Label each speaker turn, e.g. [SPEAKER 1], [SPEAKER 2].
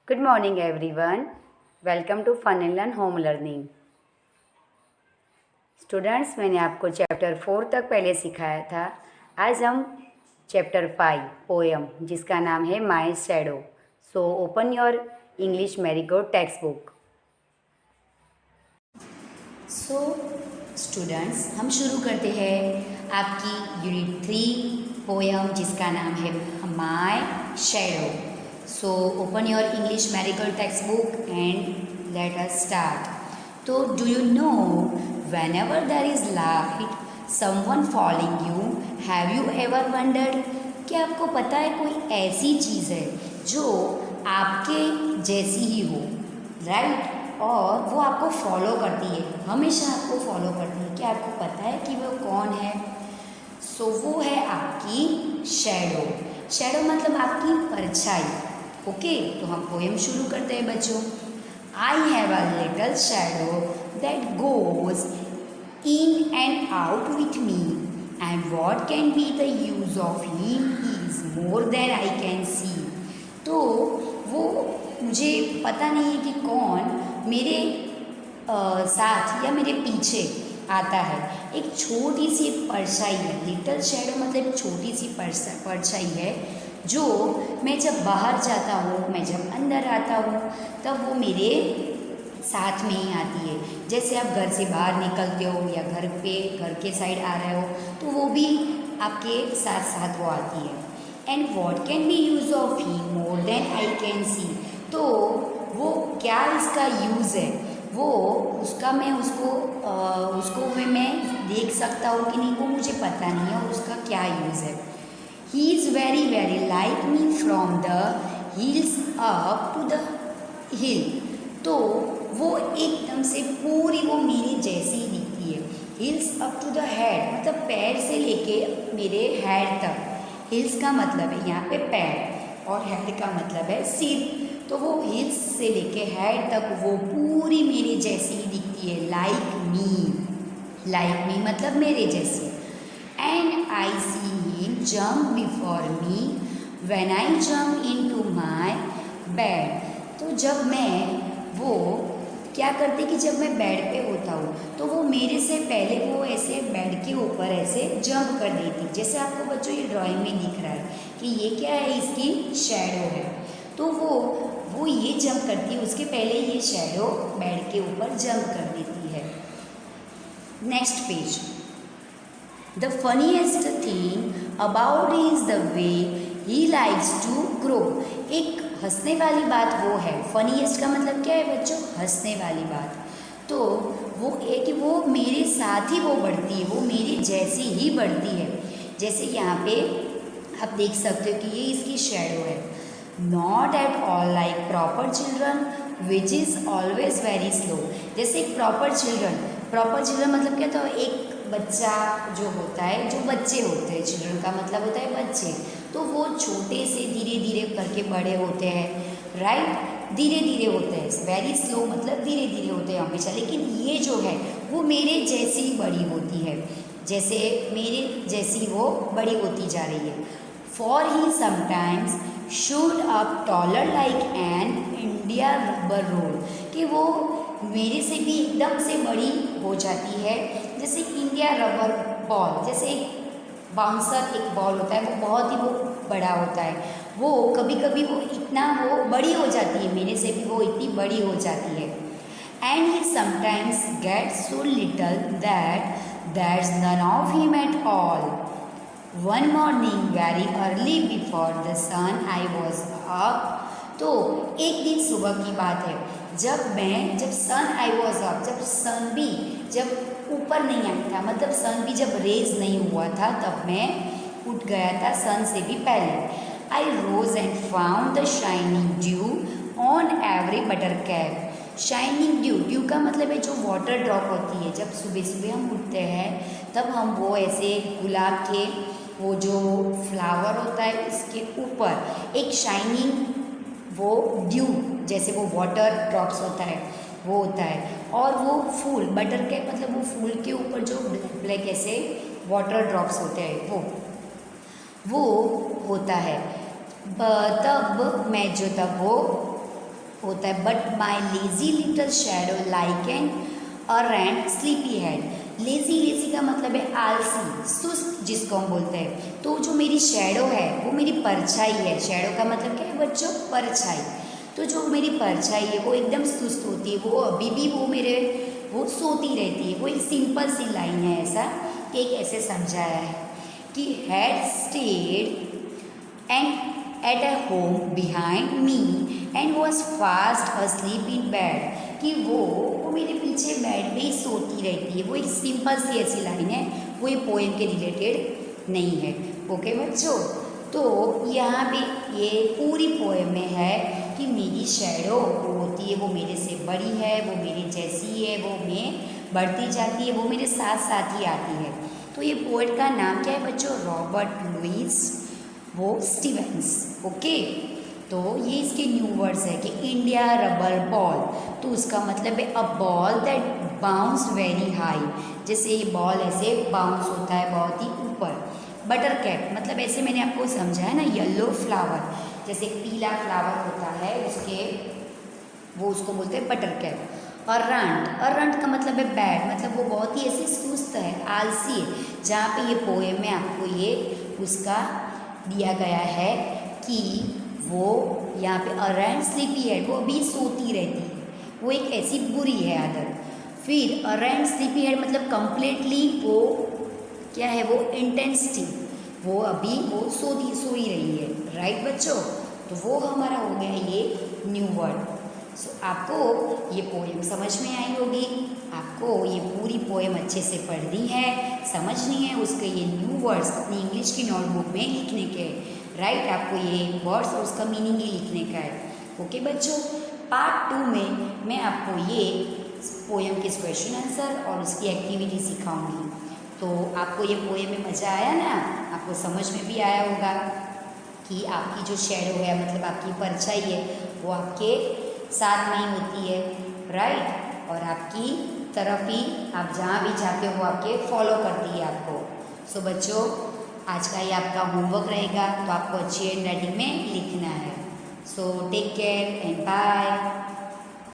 [SPEAKER 1] Good morning everyone. Welcome to Fun and Learn Home Learning. Students, मैंने आपको chapter 4 तक पहले सिखाया था। आज हम चैप्टर 5 पोएम जिसका नाम है my shadow. So open your English merry-go text book. So students, हम शुरू करते हैं आपकी यूनिट 3 पोएम जिसका नाम है my shadow. So open your English Marigold textbook and let us start. So do you know whenever there is light, someone following you, have you ever wondered? क्या आपको पता है कोई ऐसी चीज़ है जो आपके जैसी ही हो, राइट? और वो आपको फॉलो करती है, हमेशा आपको फॉलो करती है। क्या आपको पता है कि वो कौन है? सो वो है आपकी शैडो। शैडो मतलब आपकी परछाई। ओके, तो हम पोएम शुरू करते हैं बच्चों। I have a little shadow that goes in and out with me and what can be the use of him is more than I can see. तो वो मुझे पता नहीं है कि कौन मेरे साथ या मेरे पीछे आता है। एक छोटी सी परछाई है। लिटल शैडो मतलब छोटी सी परछाई है जो मैं जब बाहर जाता हूँ, मैं जब अंदर आता हूँ, तब वो मेरे साथ में ही आती है। जैसे आप घर से बाहर निकलते हो या घर के साइड आ रहे हो तो वो भी आपके साथ साथ वो आती है। And what can be use of he more than I can see. तो वो क्या इसका यूज़ है, वो उसका मैं उसको मैं देख सकता हूँ कि नहीं, वो मुझे पता नहीं है और उसका क्या यूज़ है। He is very very like me from the hills up to the hill। तो वो एकदम से पूरी वो मेरी जैसी ही दिखती है। Hills up to the head मतलब पैर से लेके मेरे हेड तक। हिल्स का मतलब है यहाँ पे पैर और हेड का मतलब है सिर। तो वो हिल्स से लेके हेड तक वो पूरी मेरे जैसी ही दिखती है। लाइक मी मतलब मेरे जैसी। And I see him jump before me when I jump into my bed. तो जब मैं वो क्या करती कि जब मैं बेड पे होता हूँ तो वो मेरे से पहले वो ऐसे बेड के ऊपर ऐसे जंप कर देती। जैसे आपको बच्चों ये ड्राइंग में दिख रहा है कि ये क्या है, इसकी शैडो है। तो वो ये जंप करती है, उसके पहले ये शैडो बेड के ऊपर जंप कर देती है। Next page. The funniest thing about is the way he likes to grow। एक हंसने वाली बात वो है। फनीएस्ट का मतलब क्या है बच्चों? हंसने वाली बात। तो वो है कि वो मेरे साथ ही वो बढ़ती है, वो मेरी जैसी ही बढ़ती है। जैसे यहाँ पे आप देख सकते हो कि ये इसकी शैडो है। Not at all like proper children which is always very slow. जैसे एक प्रॉपर चिल्ड्रन मतलब क्या? तो एक बच्चा जो होता है, जो बच्चे होते हैं, चिल्ड्रन का मतलब होता है बच्चे। तो वो छोटे से धीरे धीरे करके बड़े होते हैं, राइट? धीरे धीरे होते हैं। वेरी स्लो मतलब धीरे धीरे होते हैं हमेशा। लेकिन ये जो है वो मेरे जैसी ही बड़ी होती है, जैसे मेरे जैसी वो बड़ी होती जा रही है। For he sometimes shoot up taller like an India rubber roll. कि वो मेरे से भी एकदम से बड़ी हो जाती है, जैसे इंडिया रबर बॉल। जैसे एक बाउंसर एक बॉल होता है, वो बहुत ही वो बड़ा होता है। वो कभी कभी वो इतना वो बड़ी हो जाती है, मेरे से भी वो इतनी बड़ी हो जाती है। And he sometimes gets so little that's none of him at all. One morning very early before the sun I was up. तो एक दिन सुबह की बात है, जब सन आई वॉज अप, जब ऊपर नहीं आया था, मतलब सन भी जब रेज नहीं हुआ था, तब मैं उठ गया था सन से भी पहले। I rose and found the shining dew on every buttercup. Shining dew का मतलब है जो वाटर ड्रॉप होती है। जब सुबह सुबह हम उठते हैं तब हम वो ऐसे गुलाब के वो जो फ्लावर होता है इसके ऊपर एक शाइनिंग वो ड्यू जैसे वो वाटर ड्रॉप्स होता है वो होता है। और वो फूल बटर कैप मतलब वो फूल के ऊपर जो ब्लैक ब्लैक ऐसे वाटर ड्रॉप्स होते हैं वो होता है। तब मैं जो तब वो होता है, but my lazy little shadow like an aren't sleepy head. Lazy, lazy का मतलब है आलसी, सुस्त जिसको हम बोलते हैं। तो जो मेरी शैडो है वो मेरी परछाई है। शैडो का मतलब क्या है बच्चों? परछाई। तो जो मेरी परछाई है वो एकदम सुस्त होती है, वो अभी भी वो सोती रहती है। वो एक सिंपल सी लाइन है, ऐसा एक ऐसे समझाया है कि had state and at a home behind me and was fast asleep in bed. कि वो मेरे पीछे बेड पे ही सोती रहती है। वो एक सिंपल सी ऐसी लाइन है, वो ये पोएम के रिलेटेड नहीं है। ओके बच्चों, तो यहाँ पे ये पूरी पोएम में है कि मेरी शैडो होती है, वो मेरे से बड़ी है, वो मेरे जैसी है, वो मैं बढ़ती जाती है, वो मेरे साथ साथ ही आती है। तो ये पोएट का नाम क्या है बच्चों? रॉबर्ट लुइस वो स्टीवेंस। ओके, तो ये इसके न्यू वर्ड्स है कि इंडिया रबर बॉल। तो उसका मतलब है a ball that bounce very high. जैसे ये बॉल ऐसे बाउंस होता है बहुत ही ऊपर। बटर कैप मतलब ऐसे मैंने आपको समझाया ना, येलो फ्लावर, जैसे पीला फ्लावर होता है उसको बोलते हैं बटर कैप। अर्रंट का मतलब है बैड, मतलब वो बहुत ही ऐसे सुस्त है, आलसी है। जहाँ पे ये पोएम में आपको ये उसका दिया गया है कि वो यहाँ पे अरेंट स्लीपी हेड, वो अभी सोती रहती है, वो एक ऐसी बुरी है आदत। फिर अरेंट स्लीपी हेड मतलब कंप्लीटली वो क्या है? वो इंटेंसिटी, वो अभी वो सोई रही है। राइट बच्चों, तो वो हमारा हो गया ये न्यू वर्ड। सो आपको ये पोएम समझ में आई होगी। आपको ये पूरी पोएम अच्छे से पढ़नी है, समझनी है, उसके ये न्यू वर्ड्स अपनी इंग्लिश की नोटबुक में लिखने के। राइट, आपको ये वर्ड्स और उसका मीनिंग ही लिखने का है। ओके बच्चों, पार्ट 2 में मैं आपको ये पोएम के क्वेश्चन आंसर और उसकी एक्टिविटी सिखाऊंगी। तो आपको ये पोएम में मज़ा आया ना? आपको समझ में भी आया होगा कि आपकी जो शैडो है, मतलब आपकी परछाई है, वो आपके साथ में ही होती है। राइट, और आपकी तरफ ही आप जहाँ भी जाते हो वो आपके फॉलो करती है आपको। सो बच्चों, आज का ये आपका होमवर्क रहेगा, तो आपको अच्छी हैंड राइटिंग में लिखना है। So take care and bye.